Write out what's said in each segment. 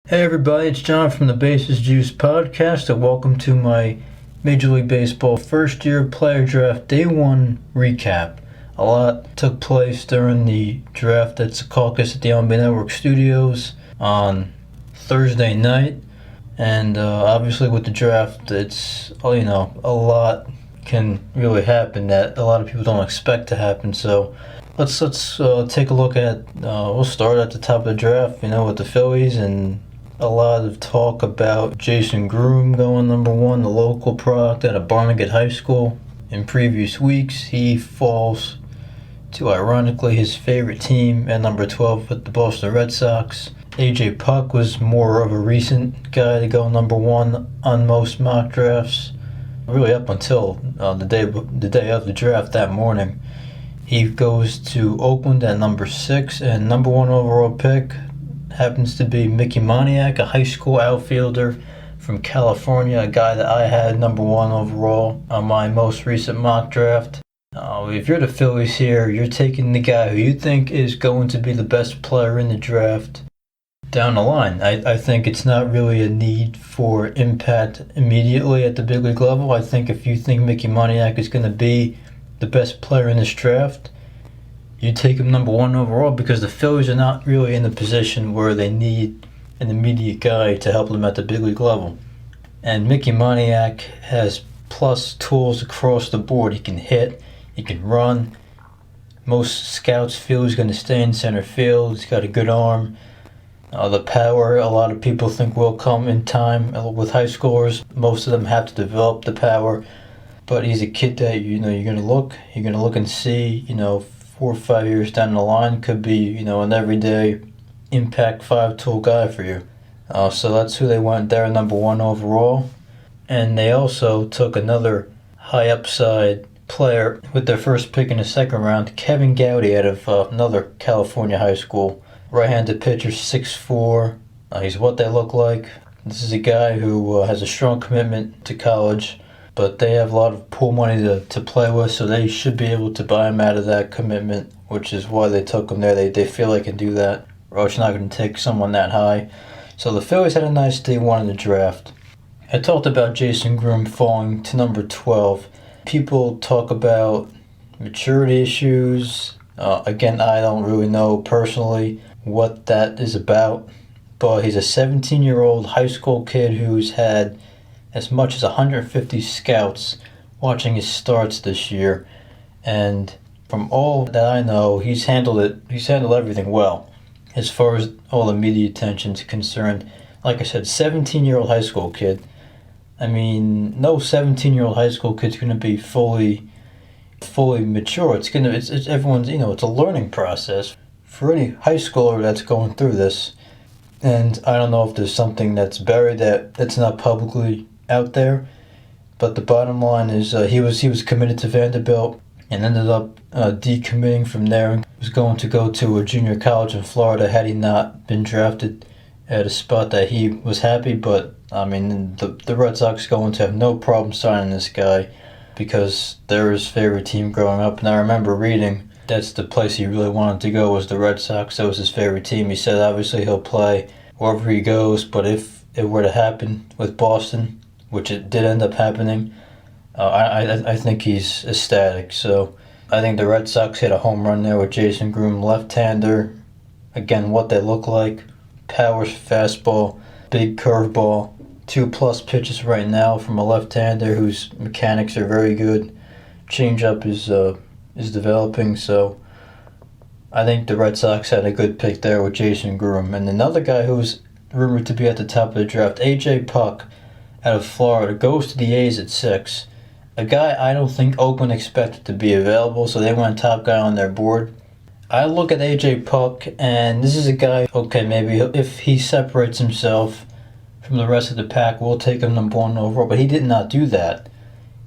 Hey everybody, it's John from the Bases Juice podcast, and welcome to my Major League Baseball first year player draft day one recap. A lot took place during the draft at Secaucus at the MLB Network Studios on Thursday night, and obviously with the draft, it's, a lot can really happen that a lot of people don't expect to happen. So let's take a look at, we'll start at the top of the draft, with the Phillies, and a lot of talk about Jason Groom going number one, the local product out of Barnegat High School. In previous weeks, he falls to, ironically, his favorite team at number 12 with the Boston Red Sox. A.J. Puck was more of a recent guy to go number one on most mock drafts, really up until the day of the draft that morning. He goes to Oakland at number 6, and number one overall pick happens to be Mickey Moniak, a high school outfielder from California, a guy that I had number one overall on my most recent mock draft. If you're the Phillies here, you're taking the guy who you think is going to be the best player in the draft down the line. I think it's not really a need for impact immediately at the big league level. I think if you think Mickey Moniak is going to be the best player in this draft, you take him number one overall, because the Phillies are not really in the position where they need an immediate guy to help them at the big league level. And Mickey Moniak has plus tools across the board. He can hit, he can run. Most scouts feel he's going to stay in center field. He's got a good arm. The power, a lot of people think, will come in time with high schoolers. Most of them have to develop the power. But he's a kid that you're going to look and see, 4 or 5 years down the line, could be, an everyday impact 5-tool guy for you. So that's who they went there, number one overall. And they also took another high upside player with their first pick in the second round, Kevin Gowdy, out of another California high school. Right-handed pitcher, 6'4". He's what they look like. This is a guy who has a strong commitment to college, but they have a lot of pool money to play with, so they should be able to buy him out of that commitment, which is why they took him there. They feel they can do that. Roach not going to take someone that high. So the Phillies had a nice day one in the draft. I talked about Jason Groom falling to number 12. People talk about maturity issues. Again, I don't really know personally what that is about, but he's a 17-year-old high school kid who's had as much as 150 scouts watching his starts this year, and from all that I know, he's handled everything well as far as all the media attention is concerned. Like I said, 17-year-old high school kid. I mean, no 17-year-old high school kid's going to be fully mature. It's everyone's, it's a learning process for any high schooler that's going through this. And I don't know if there's something that's buried that's not publicly out there, but the bottom line is he was committed to Vanderbilt and ended up decommitting from there, and was going to go to a junior college in Florida had he not been drafted at a spot that he was happy. But I mean, the Red Sox are going to have no problem signing this guy because they're his favorite team growing up. And I remember reading that's the place he really wanted to go, was the Red Sox. That was his favorite team. He said obviously he'll play wherever he goes, but if it were to happen with Boston, which it did end up happening, I think he's ecstatic. So I think the Red Sox hit a home run there with Jason Groom, left-hander. Again, what they look like: power fastball, big curveball, 2+ pitches right now from a left-hander whose mechanics are very good. Changeup is developing, so I think the Red Sox had a good pick there with Jason Groom. And another guy who's rumored to be at the top of the draft, A.J. Puck, out of Florida, goes to the A's at 6. A guy I don't think Oakland expected to be available, so they went top guy on their board. I look at A.J. Puck, and this is a guy, okay, maybe if he separates himself from the rest of the pack, we'll take him number one overall, but he did not do that.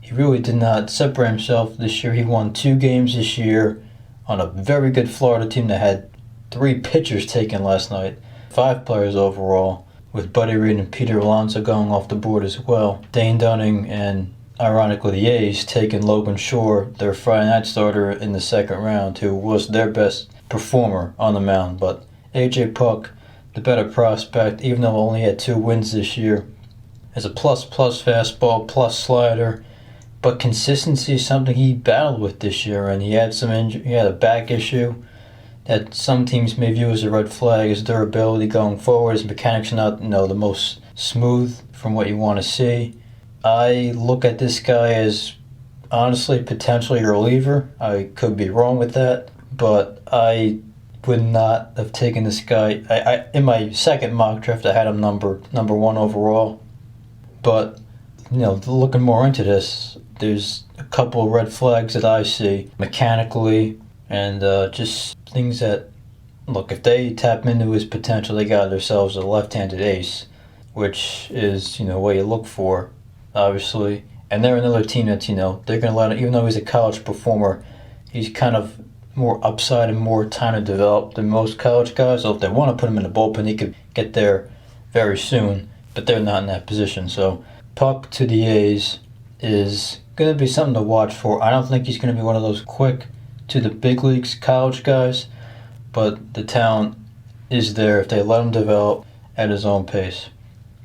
He really did not separate himself this year. He won 2 games this year on a very good Florida team that had 3 pitchers taken last night, 5 players overall, with Buddy Reed and Peter Alonso going off the board as well. Dane Dunning and, ironically, the A's taking Logan Shore, their Friday night starter, in the second round, who was their best performer on the mound. But A.J. Puck the better prospect, even though he only had 2 wins this year. Has a plus fastball, plus slider, but consistency is something he battled with this year, and he had he had a back issue that some teams may view as a red flag. His durability going forward, his mechanics are not, the most smooth from what you want to see. I look at this guy as honestly potentially a reliever. I could be wrong with that, but I would not have taken this guy. I in my second mock draft I had him number 1 overall, but looking more into this, there's a couple of red flags that I see mechanically, and just things that, look, if they tap into his potential, they got themselves a left-handed ace, which is, what you look for, obviously. And they're another team that, they're going to let him, even though he's a college performer, he's kind of more upside and more time to develop than most college guys. So if they want to put him in the bullpen, he could get there very soon, but they're not in that position. So Puck to the A's is going to be something to watch for. I don't think he's going to be one of those quick to the big leagues college guys, but the talent is there if they let him develop at his own pace.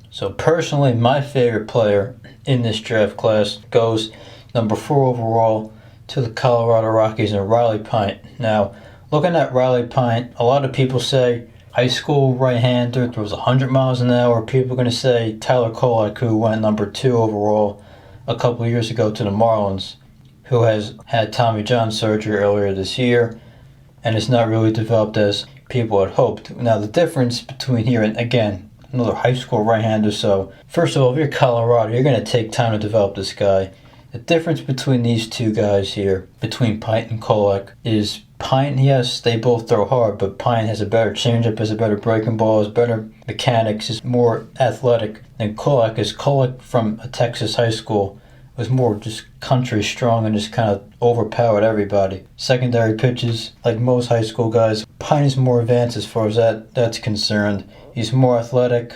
So personally, my favorite player in this draft class goes number 4 overall to the Colorado Rockies and Riley Pint. Now, looking at Riley Pint, a lot of people say high school right-hander throws 100 miles an hour. People are going to say Tyler Kolek, who went number 2 overall a couple of years ago to the Marlins, who has had Tommy John surgery earlier this year and is not really developed as people had hoped. Now, the difference between here and, again, another high school right-hander. So, first of all, if you're Colorado, you're going to take time to develop this guy. The difference between these two guys here, between Pint and Kolek, is Pint, yes, they both throw hard, but Pint has a better changeup, has a better breaking ball, has better mechanics, is more athletic than Kolek is. Kolek from a Texas high school was more just country strong and just kind of overpowered everybody. Secondary pitches, like most high school guys, Pint is more advanced as far as that's concerned. He's more athletic.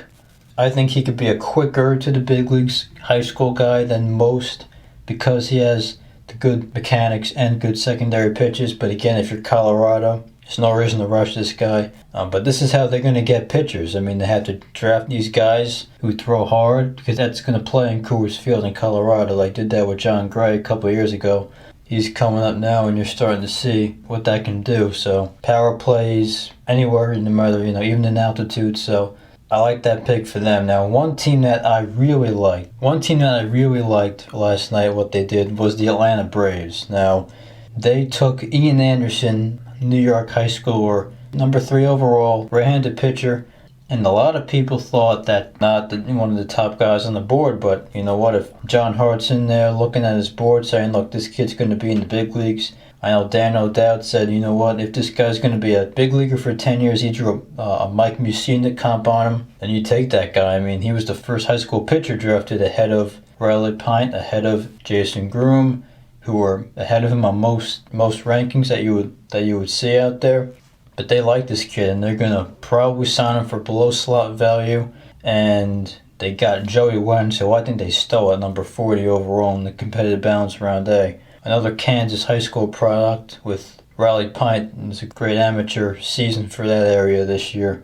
I think he could be a quicker to the big leagues high school guy than most because he has the good mechanics and good secondary pitches. But again, if you're Colorado, there's no reason to rush this guy. But this is how they're going to get pitchers. I mean, they have to draft these guys who throw hard because that's going to play in Coors Field in Colorado. They did that with John Gray a couple of years ago. He's coming up now, and you're starting to see what that can do. So power plays anywhere, no matter, even in altitude. So I like that pick for them. Now, one team that I really liked last night, what they did, was the Atlanta Braves. Now, they took Ian Anderson, New York high schooler, number 3 overall, right-handed pitcher, and a lot of people thought that not one of the top guys on the board, but you know what, if John Hart's in there looking at his board saying, look, this kid's going to be in the big leagues. I know Dan O'Dowd said, you know what, if this guy's going to be a big leaguer for 10 years, he drew a Mike Mussina comp on him, then you take that guy. I mean, he was the first high school pitcher drafted ahead of Riley Pint, ahead of Jason Groom, who were ahead of him on most rankings that you would see out there. But they like this kid, and they're going to probably sign him for below slot value. And they got Joey Wentz, who I think they stole at number 40 overall in the competitive balance round A. Another Kansas high school product with Riley Pint. It was a great amateur season for that area this year.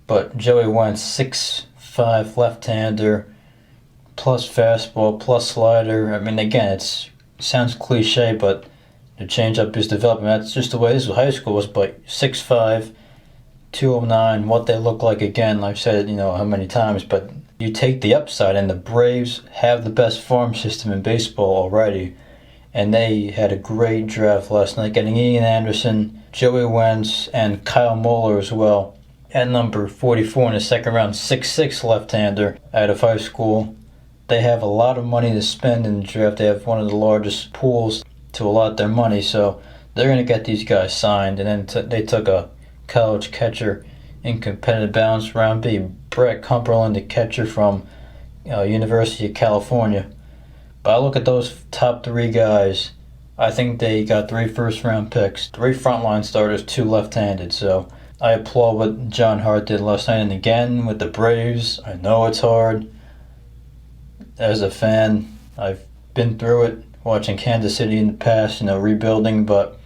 But Joey Wentz, 6'5", left-hander, plus fastball, plus slider. I mean, again, it sounds cliche, but the changeup is developing. That's just the way this high school was. But 6'5", 209, what they look like, again, I've said it, how many times, but you take the upside, and the Braves have the best farm system in baseball already. And they had a great draft last night, getting Ian Anderson, Joey Wentz, and Kyle Muller as well. At number 44 in the second round, 6'6", left-hander out of high school. They have a lot of money to spend in the draft. They have one of the largest pools to allot their money, so they're going to get these guys signed. And then they took a college catcher in competitive balance round B, Brett Cumberland, the catcher from University of California. But I look at those top 3 guys, I think they got 3 first-round picks, 3 frontline starters, 2 left-handed. So I applaud what John Hart did last night. And again, with the Braves, I know it's hard. As a fan, I've been through it, watching Kansas City in the past, rebuilding. But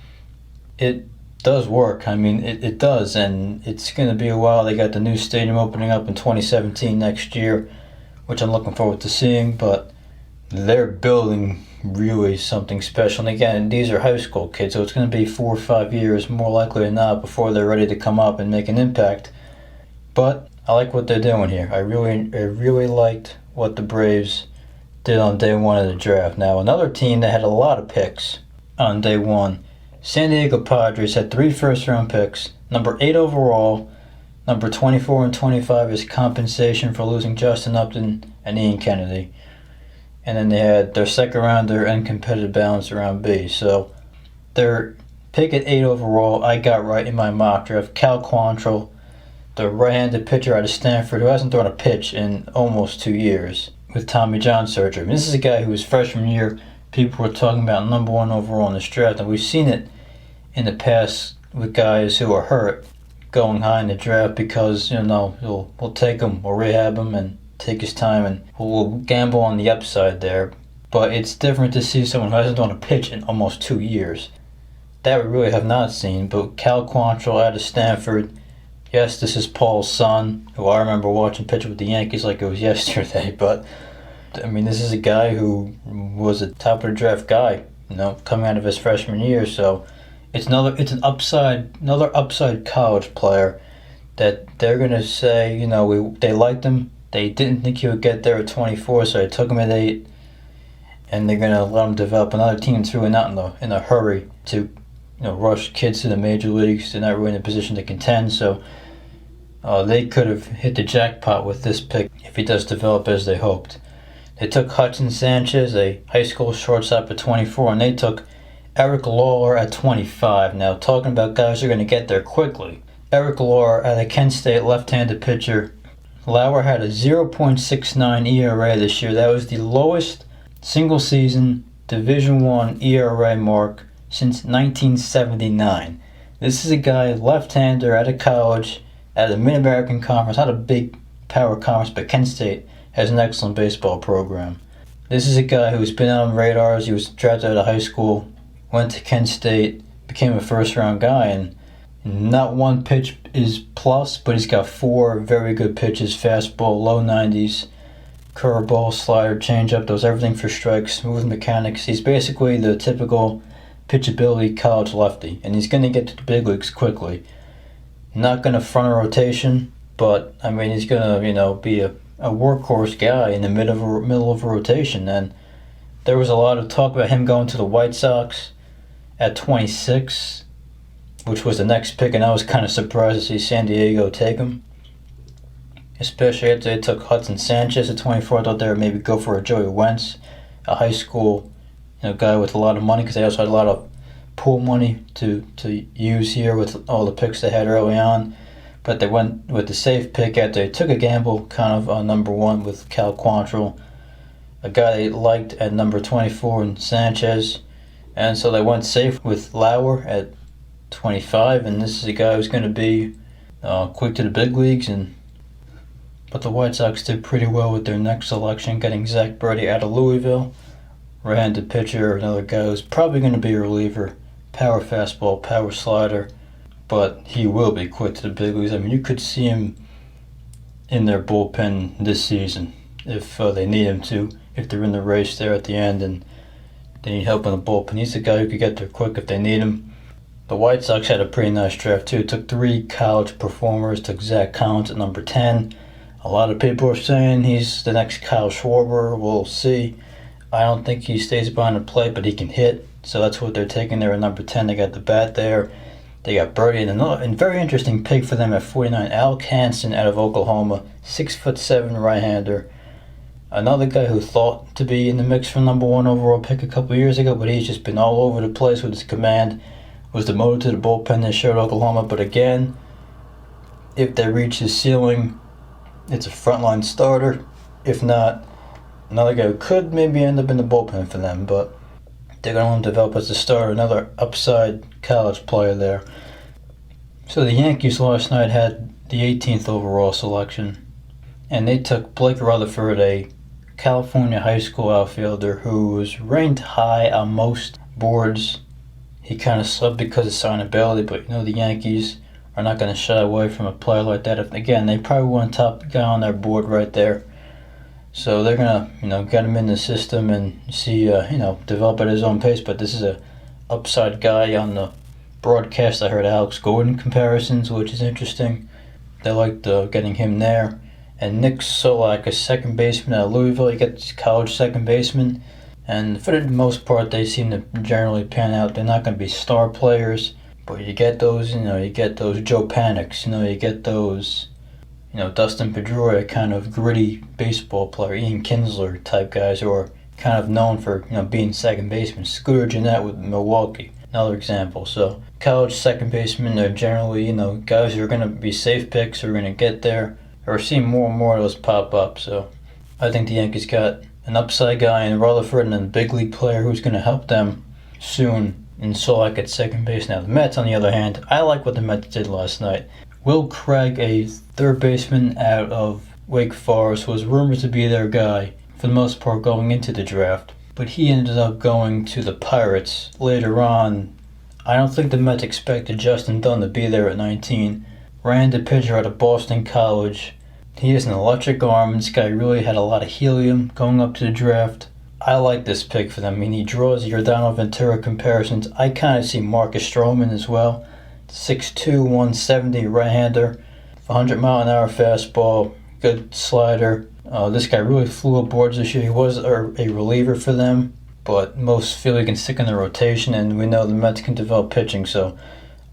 it does work. I mean, it does, and it's going to be a while. They got the new stadium opening up in 2017 next year, which I'm looking forward to seeing, but they're building really something special. And again, these are high school kids, so it's going to be 4 or 5 years, more likely than not, before they're ready to come up and make an impact. But I like what they're doing here. I really liked what the Braves did on day one of the draft. Now, another team that had a lot of picks on day one, San Diego Padres, had 3 first-round picks, number 8 overall, number 24 and 25 is compensation for losing Justin Upton and Ian Kennedy. And then they had their second rounder and competitive balance around B. So their pick at 8 overall, I got right in my mock draft. Cal Quantrill, the right-handed pitcher out of Stanford, who hasn't thrown a pitch in almost 2 years with Tommy John surgery. I mean, this is a guy who was freshman year. People were talking about number 1 overall in this draft, and we've seen it in the past with guys who are hurt going high in the draft because, we'll take him, we'll rehab him, and take his time, and we'll gamble on the upside there. But it's different to see someone who hasn't done a pitch in almost 2 years. That we really have not seen. But Cal Quantrill out of Stanford, yes, this is Paul's son, who I remember watching pitch with the Yankees like it was yesterday. But I mean, this is a guy who was a top of the draft guy, coming out of his freshman year. So it's another upside college player that they're gonna say, they liked him. They didn't think he would get there at 24, so they took him at 8, and they're gonna let him develop. Another team's really not in a hurry to, rush kids to the major leagues. They're not really in a position to contend, so they could have hit the jackpot with this pick if he does develop as they hoped. They took Hudson Sanchez, a high school shortstop, at 24, and they took Eric Lawler at 25. Now, talking about guys who are going to get there quickly, Eric Lawler out of Kent State, left-handed pitcher. Lauer had a 0.69 ERA this year. That was the lowest single-season Division I ERA mark since 1979. This is a guy, left-hander, out of college, out of the Mid-American Conference, not a big power conference, but Kent State has an excellent baseball program. This is a guy who's been on radars. He was drafted out of high school, went to Kent State, became a first-round guy, and not one pitch is plus, but he's got 4 very good pitches: fastball, low 90s, curveball, slider, changeup. Does everything for strikes, smooth mechanics. He's basically the typical pitchability college lefty, and he's going to get to the big leagues quickly. Not going to front a rotation, but I mean, he's going to be a workhorse guy in the middle of a rotation. And there was a lot of talk about him going to the White Sox at 26, which was the next pick, and I was kind of surprised to see San Diego take him, especially after they took Hudson Sanchez at 24. I thought they would maybe go for a Joey Wentz, a high school guy with a lot of money, because they also had a lot of pool money to use here with all the picks they had early on. But they went with the safe pick after they took a gamble kind of on number 1 with Cal Quantrill, a guy they liked at number 24 in Sanchez. And so they went safe with Lauer at 25, and this is a guy who's going to be quick to the big leagues. But the White Sox did pretty well with their next selection, getting Zach Birdie out of Louisville, right-handed pitcher, another guy who's probably going to be a reliever, power fastball, power slider, but he will be quick to the big leagues. I mean, you could see him in their bullpen this season if they need him to, if they're in the race there at the end and they need help in the bullpen. He's the guy who could get there quick if they need him. The White Sox had a pretty nice draft too. Took 3 college performers. Took Zach Collins at number 10. A lot of people are saying he's the next Kyle Schwarber. We'll see. I don't think he stays behind the plate, but he can hit. So that's what they're taking there at number 10. They got the bat there. They got Birdie, and very interesting pick for them at 49, Alec Hansen out of Oklahoma, 6'7" right-hander. Another guy who thought to be in the mix for number 1 overall pick a couple years ago, but he's just been all over the place with his command. Was demoted to the bullpen this year at Oklahoma, but again, if they reach his ceiling, it's a frontline starter. If not, another guy who could maybe end up in the bullpen for them, but they're going to want to develop as a starter, another upside college player there. So the Yankees last night had the 18th overall selection, and they took Blake Rutherford, a California high school outfielder who was ranked high on most boards. he kind of subbed because of signability, but the Yankees are not going to shy away from a player like that. Again, they probably want a top guy on their board right there. So they're going to, get him in the system and see, develop at his own pace. But this is a upside guy on the broadcast. I heard Alex Gordon comparisons, which is interesting. They liked getting him there. And Nick Solak, a second baseman at Louisville. You get college second baseman. And for the most part, they seem to generally pan out. They're not going to be star players. But you get those, you get those Joe Panics. You get those, Dustin Pedroia kind of gritty baseball player, Ian Kinsler type guys who are kind of known for, being second baseman. Scooter Gennett with Milwaukee, another example. So college second basemen, they're generally, guys who are going to be safe picks, who are going to get there. We're seeing more and more of those pop up. So I think the Yankees got an upside guy in Rutherford and a big league player who's going to help them soon in Solak at second base. Now the Mets, on the other hand, I like what the Mets did last night. Will Craig, a third baseman out of Wake Forest, was rumored to be their guy for the most part going into the draft, but he ended up going to the Pirates later on. I don't think the Mets expected Justin Dunn to be there at 19. Ran-handed pitcher out of Boston College. He has an electric arm. This guy really had a lot of helium going up to the draft. I like this pick for them. I mean, he draws Yordano Ventura comparisons. I kind of see Marcus Stroman as well. 6'2", 170, right-hander, 100-mile-an-hour fastball, good slider. This guy really flew up boards this year. He was a reliever for them, but most feel he can stick in the rotation, and we know the Mets can develop pitching, so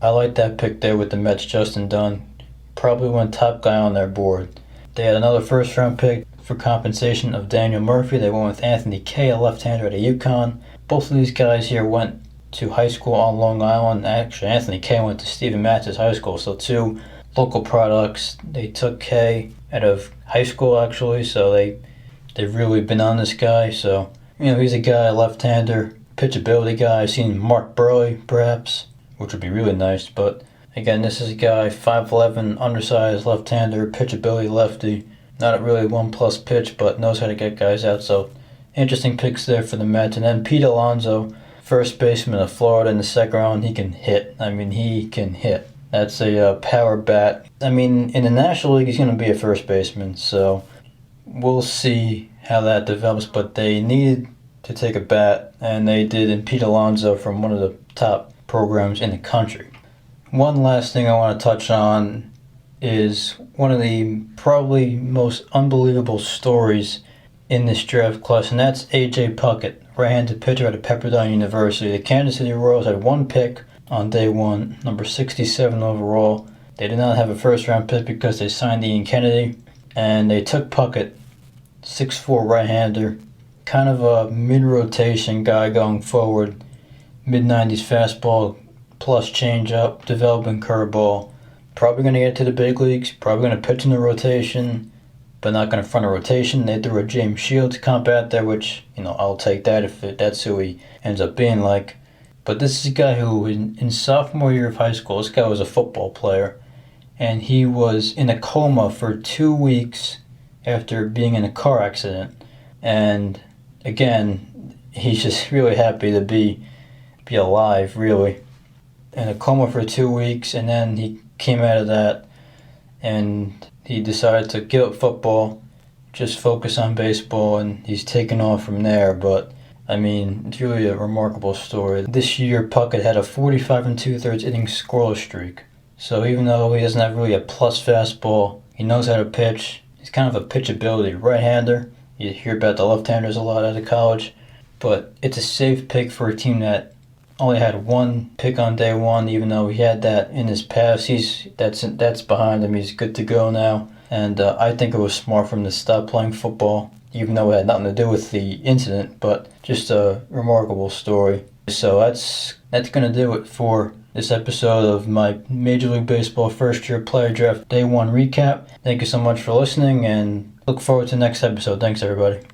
I like that pick there with the Mets. Justin Dunn probably went top guy on their board. They had another first-round pick for compensation of Daniel Murphy. They went with Anthony Kay, a left-hander out of UConn. Both of these guys here went to high school on Long Island. Actually, Anthony Kay went to Stephen Mattis High School, so two local products. They took Kay out of high school, actually, so they've really been on this guy. So, he's a guy, a left-hander, pitchability guy. I've seen Mark Burley, perhaps, which would be really nice, but again, this is a guy, 5'11", undersized, left-hander, pitchability lefty. Not really a 1+ pitch, but knows how to get guys out. So, interesting picks there for the Mets. And then Pete Alonso, first baseman of Florida in the second round. He can hit. I mean, he can hit. That's a power bat. I mean, in the National League, he's going to be a first baseman. So, we'll see how that develops. But they needed to take a bat, and they did in Pete Alonso from one of the top programs in the country. One last thing I want to touch on is one of the probably most unbelievable stories in this draft class, and that's A.J. Puckett, right-handed pitcher out of Pepperdine University. The Kansas City Royals had one pick on day one, number 67 overall. They did not have a first-round pick because they signed Ian Kennedy, and they took Puckett, 6'4" right-hander, kind of a mid-rotation guy going forward, mid-90s fastball plus changeup, developing curveball. Probably going to get to the big leagues, probably going to pitch in the rotation, but not going to front a rotation. They threw a James Shields comp out there, which, I'll take that if that's who he ends up being like. But this is a guy who, in sophomore year of high school, this guy was a football player, and he was in a coma for 2 weeks after being in a car accident. And, again, he's just really happy to be alive, really. In a coma for 2 weeks, and then he came out of that, and he decided to give up football, just focus on baseball, and he's taken off from there. But, I mean, it's really a remarkable story. This year, Puckett had a 45 2/3 inning scoreless streak. So even though he doesn't have really a plus fastball, he knows how to pitch. He's kind of a pitchability right-hander. You hear about the left-handers a lot out of college. But it's a safe pick for a team that only had one pick on day one, even though he had that in his past. That's behind him. He's good to go now. And I think it was smart for him to stop playing football, even though it had nothing to do with the incident, but just a remarkable story. So that's going to do it for this episode of my Major League Baseball first year player draft day one recap. Thank you so much for listening, and look forward to the next episode. Thanks, everybody.